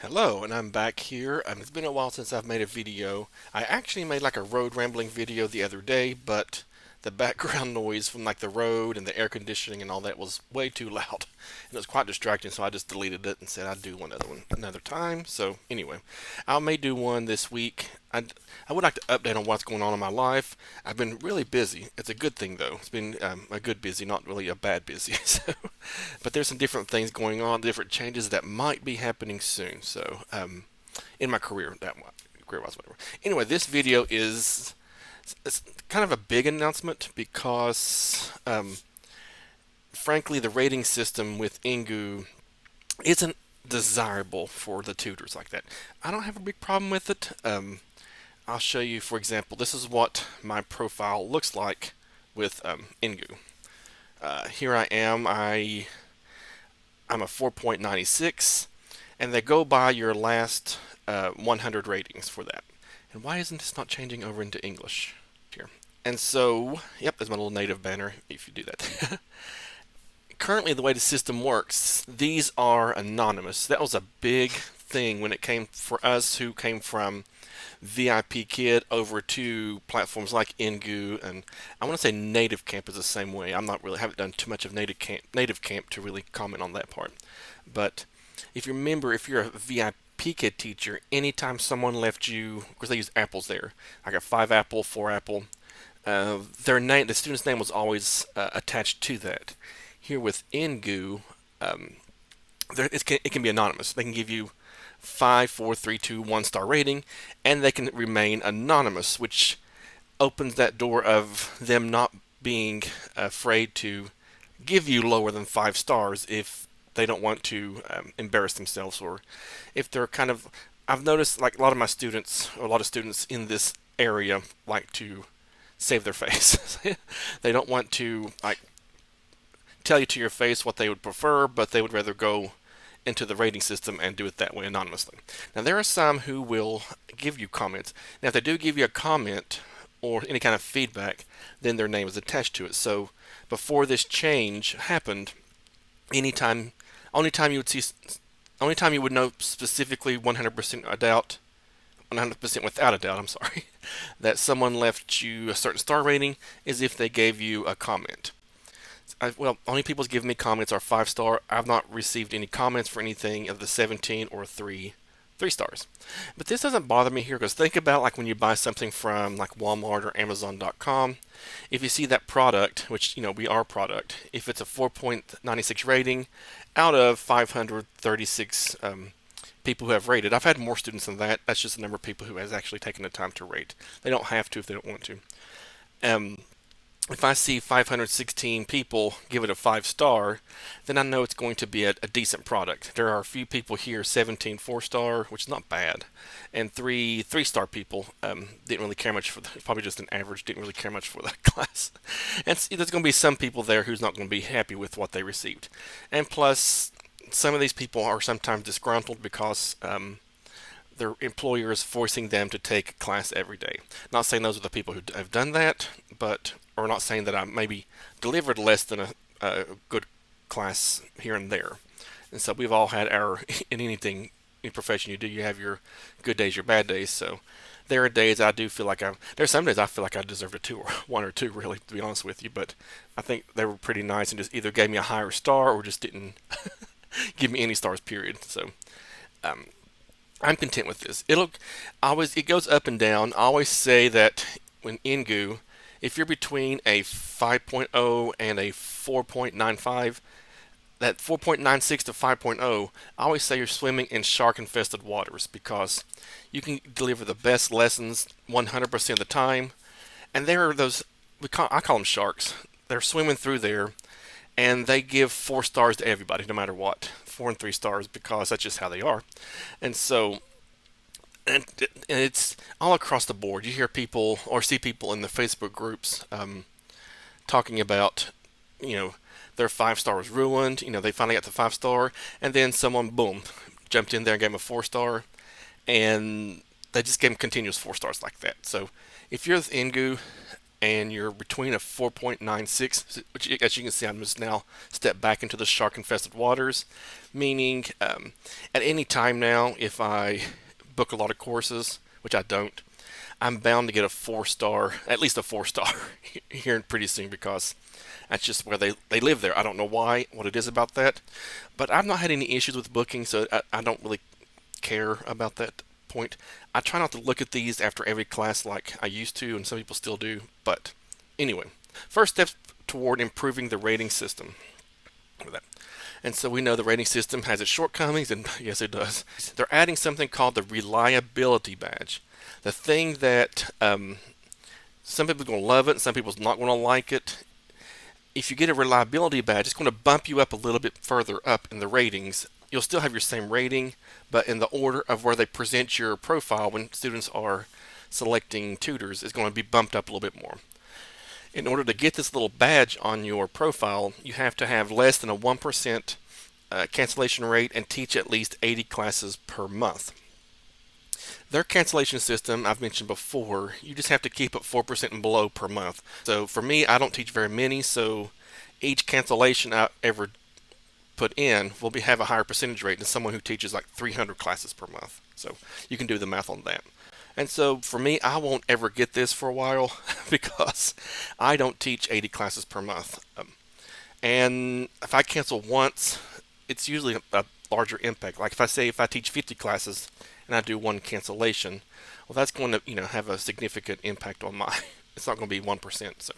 Hello, and I'm back here. It's been a while since I've made a video. I actually made like a road rambling video the other day, but the background noise from like the road and the air conditioning and all that was way too loud. And it was quite distracting, so I just deleted it and said I'd do another one another time. So anyway, I may do one this week. I would like to update on what's going on in my life. I've been really busy. It's a good thing though. It's been a good busy, not really a bad busy. So, but there's some different things going on, different changes that might be happening soon. So, in my career, career-wise, whatever. Anyway, this video is it's kind of a big announcement because, frankly, the rating system with Engoo isn't desirable for the tutors like that. I don't have a big problem with it. I'll show you, for example, this is what my profile looks like with Engoo. Here I am. I'm a 4.96, and they go by your last 100 ratings for that. And why isn't this not changing over into English here? And so, yep, there's my little native banner if you do that. Currently, the way the system works, these are anonymous. That was a big thing when it came for us who came from VIP Kit over to platforms like Engoo, and I want to say Native Camp is the same way. I'm not really haven't done too much of Native Camp to really comment on that part. But if you remember, if you're a VIP Kit teacher, anytime someone left you, of course they use apples there. I got 5 apple, 4 apple. Their name, the student's name was always attached to that. Here with Engoo, it can be anonymous. They can give you 5, 4, 3, 2, 1 star rating, and they can remain anonymous, which opens that door of them not being afraid to give you lower than 5 stars if they don't want to embarrass themselves, or if they're kind of. I've noticed like a lot of my students, or a lot of students in this area, like to save their face. They don't want to like tell you to your face what they would prefer, but they would rather go into the rating system and do it that way anonymously. Now, there are some who will give you comments. Now, if they do give you a comment or any kind of feedback, then their name is attached to it. So, before this change happened, anytime, only time you would see, only time you would know specifically 100% a doubt, 100% without a doubt, I'm sorry, that someone left you a certain star rating is if they gave you a comment. Well, only people who's given me comments are 5 star. I've not received any comments for anything of the 17 or 3 stars. But this doesn't bother me here because think about like when you buy something from like Walmart or Amazon.com. If you see that product, which we are product, if it's a 4.96 rating out of 536 people who have rated, I've had more students than that. That's just the number of people who has actually taken the time to rate. They don't have to if they don't want to. Um, if I see 516 people give it a 5 star, then I know it's going to be a decent product. There are a few people here, 17 4 star, which is not bad, and 3 3 star people didn't really care much for probably just an average, didn't really care much for that class. And there's going to be some people there who's not going to be happy with what they received. And plus, some of these people are sometimes disgruntled because their employer is forcing them to take a class every day. Not saying those are the people who have done that, but or not saying that I maybe delivered less than a good class here and there. And so we've all had our in anything in profession you do, you have your good days, your bad days. So there are days I do feel like there's some days I feel like I deserved a 2 or 1 or 2 really, to be honest with you. But I think they were pretty nice and just either gave me a higher star or just didn't give me any stars. Period. So um, I'm content with this. It goes up and down. I always say that when Engoo, if you're between a 5.0 and a 4.95, that 4.96 to 5.0, I always say you're swimming in shark infested waters because you can deliver the best lessons 100% of the time. And there are those, I call them sharks. They're swimming through there and they give 4 stars to everybody no matter what. 4 and 3 stars because that's just how they are. And so and it's all across the board. You hear people or see people in the Facebook groups talking about, you know, their 5 stars ruined. They finally got the 5 star, and then someone, boom, jumped in there and gave them a 4 star, and they just gave them continuous 4 stars like that. So if you're with Engoo, and you're between a 4.96, which as you can see, I'm just now stepped back into the shark-infested waters, meaning at any time now, if I book a lot of courses, which I don't, I'm bound to get a 4-star, at least a 4-star here pretty soon, because that's just where they live there. I don't know why, what it is about that, but I've not had any issues with booking, so I don't really care about that point. I try not to look at these after every class like I used to, and some people still do. But anyway, first steps toward improving the rating system. And so we know the rating system has its shortcomings, and yes, it does. They're adding something called the reliability badge. The thing that some people are going to love it, and some people's not going to like it. If you get a reliability badge, it's going to bump you up a little bit further up in the ratings. You'll still have your same rating, but in the order of where they present your profile when students are selecting tutors is going to be bumped up a little bit more. In order to get this little badge on your profile, you have to have less than a 1% cancellation rate and teach at least 80 classes per month. Their cancellation system, I've mentioned before, you just have to keep it 4% and below per month. So for me, I don't teach very many, so each cancellation I ever put in will have a higher percentage rate than someone who teaches like 300 classes per month. So you can do the math on that. And so for me, I won't ever get this for a while because I don't teach 80 classes per month. And if I cancel once, it's usually a larger impact. Like if I teach 50 classes and I do one cancellation, well, that's going to have a significant impact on my. It's not going to be 1%, so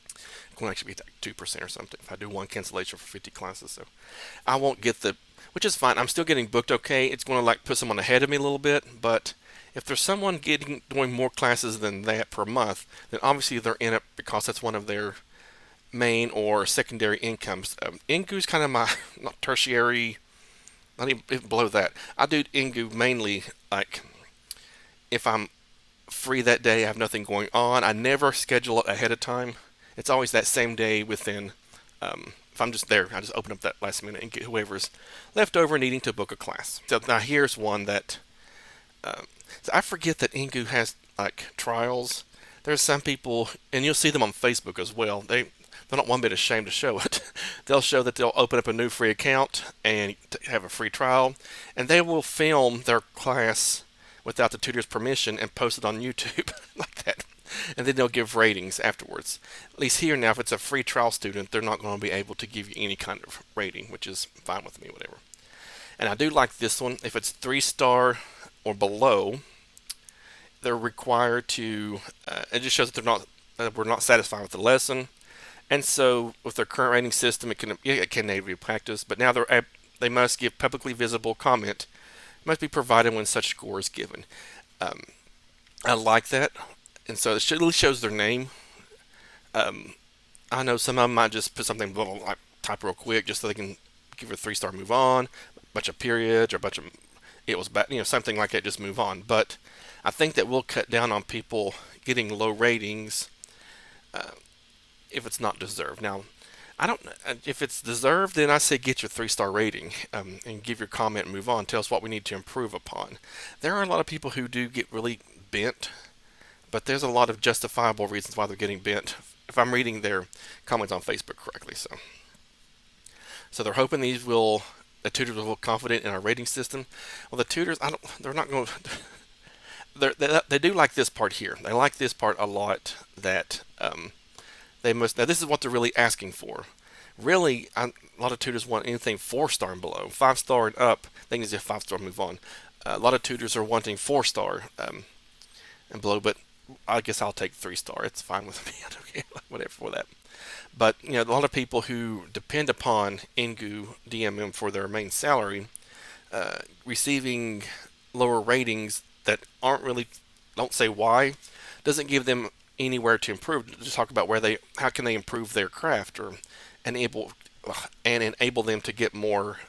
it's going to actually be like 2% or something if I do one cancellation for 50 classes. So I won't get which is fine. I'm still getting booked okay. It's going to like put someone ahead of me a little bit, but if there's someone doing more classes than that per month, then obviously they're in it because that's one of their main or secondary incomes. Engoo is kind of my not tertiary, not even below that. I do Engoo mainly like if I'm free that day, I have nothing going on. I never schedule it ahead of time. It's always that same day within. If I'm just there, I just open up that last minute and get whoever's left over needing to book a class. So now here's one that so I forget that Engoo has like trials. There's some people, and you'll see them on Facebook as well. They're not one bit ashamed to show it. They'll show that they'll open up a new free account and have a free trial, and they will film their class without the tutor's permission and post it on YouTube like that. And then they'll give ratings afterwards. At least here now, if it's a free trial student, they're not going to be able to give you any kind of rating, which is fine with me, whatever. And I do like this one. If it's 3-star or below, they're required to. It just shows that we're not satisfied with the lesson, and so with their current rating system, it can be practiced. But now they must give publicly visible comment. Must be provided when such score is given. I like that, and so it at least shows their name. I know some of them might just put something like type real quick just so they can give it a 3-star, move on, a bunch of periods or a bunch of it was bad, something like that, just move on. But I think that will cut down on people getting low ratings if it's not deserved. Now, I don't. If it's deserved, then I say get your 3-star rating and give your comment and move on. Tell us what we need to improve upon. There are a lot of people who do get really bent, but there's a lot of justifiable reasons why they're getting bent. If I'm reading their comments on Facebook correctly, so they're hoping the tutors will feel confident in our rating system. Well, the tutors, they're not going to. They do like this part here. They like this part a lot. That they must. Now, this is what they're really asking for. Really, a lot of tutors want anything 4-star and below. 5-star and up, they can just 5-star, move on. A lot of tutors are wanting 4-star and below, but I guess I'll take 3-star. It's fine with me. I don't care, whatever for that. But a lot of people who depend upon Engoo DMM for their main salary, receiving lower ratings that don't say why, doesn't give them anywhere to improve. Just talk about how can they improve their craft or enable them to get more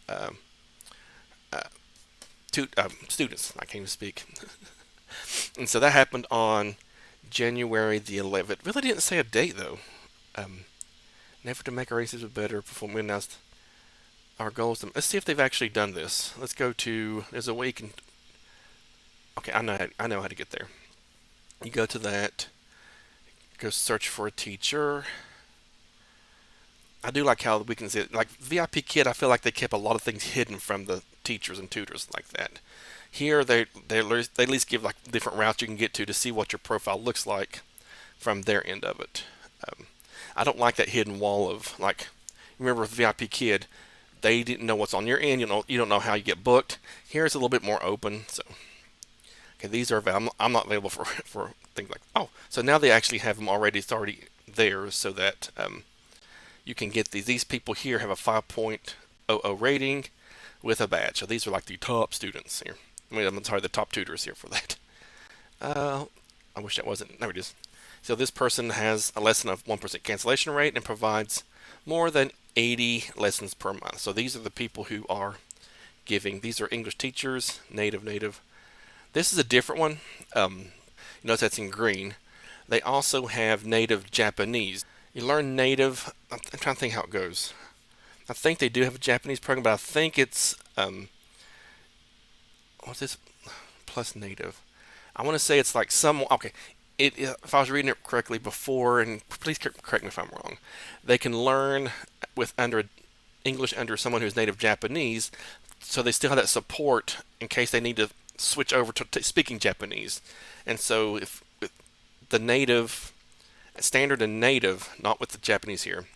students. I can't even speak. And so that happened on January the 11th. It really didn't say a date though. Never to make our races better. Perform. We announced our goals. Let's see if they've actually done this. Let's go to. There's a way you can. Okay, I know how to get there. You go to that. go search for a teacher. I do like how we can see it. Like VIP Kid, I feel like they kept a lot of things hidden from the teachers and tutors like that. Here, they at least give like different routes you can get to see what your profile looks like from their end of it. Um, I don't like that hidden wall of like. Remember with VIP Kid, they didn't know what's on your end. You don't know how you get booked. Here it's a little bit more open. So okay, these are I'm not available for things like so now they actually have them already. It's already there so that you can get these. These people here have a 5.00 rating with a badge. So these are like the top students here. I mean, I'm sorry, the top tutors here for that. I wish that wasn't. There it is. So this person has a less than a 1% cancellation rate and provides more than 80 lessons per month. So these are the people who are giving. These are English teachers, native. This is a different one. You notice that's in green. They also have native Japanese. You learn native. I'm trying to think how it goes. I think they do have a Japanese program, but I think it's what's this plus native? I want to say it's like some. Okay, if I was reading it correctly before, and please correct me if I'm wrong, they can learn with under English under someone who's native Japanese, so they still have that support in case they need to switch over to speaking Japanese. And so if with the native standard and native, not with the Japanese here,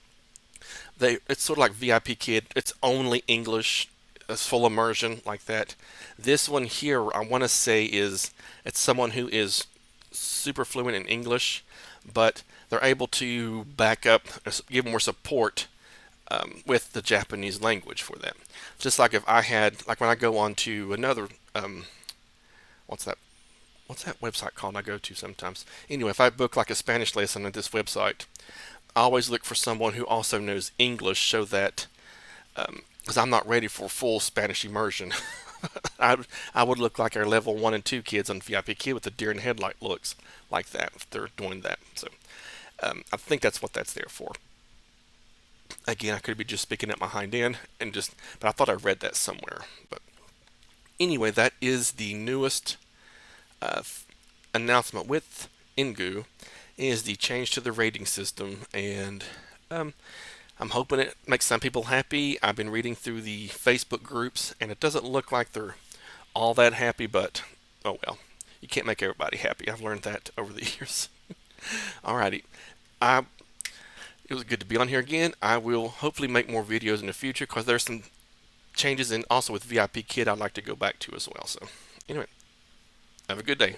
it's sort of like VIP Kid. It's only English, it's full immersion like that. This one here, I want to say it's someone who is super fluent in English, but they're able to back up, give more support with the Japanese language for them. Just like if I had, like when I go on to another, what's that website called I go to sometimes? Anyway, if I book like a Spanish lesson at this website, I always look for someone who also knows English so that, because I'm not ready for full Spanish immersion. I would look like our level 1 and 2 kids on VIP Kid with the deer in headlight looks like that if they're doing that. So I think that's what that's there for. Again, I could be just speaking at my hind end but I thought I read that somewhere. But anyway, that is the newest announcement with Engoo, is the change to the rating system, and I'm hoping it makes some people happy. I've been reading through the Facebook groups, and it doesn't look like they're all that happy, but oh well. You can't make everybody happy. I've learned that over the years. Alrighty. It was good to be on here again. I will hopefully make more videos in the future because there's some changes, and also with VIP Kid I'd like to go back to as well. So anyway, have a good day.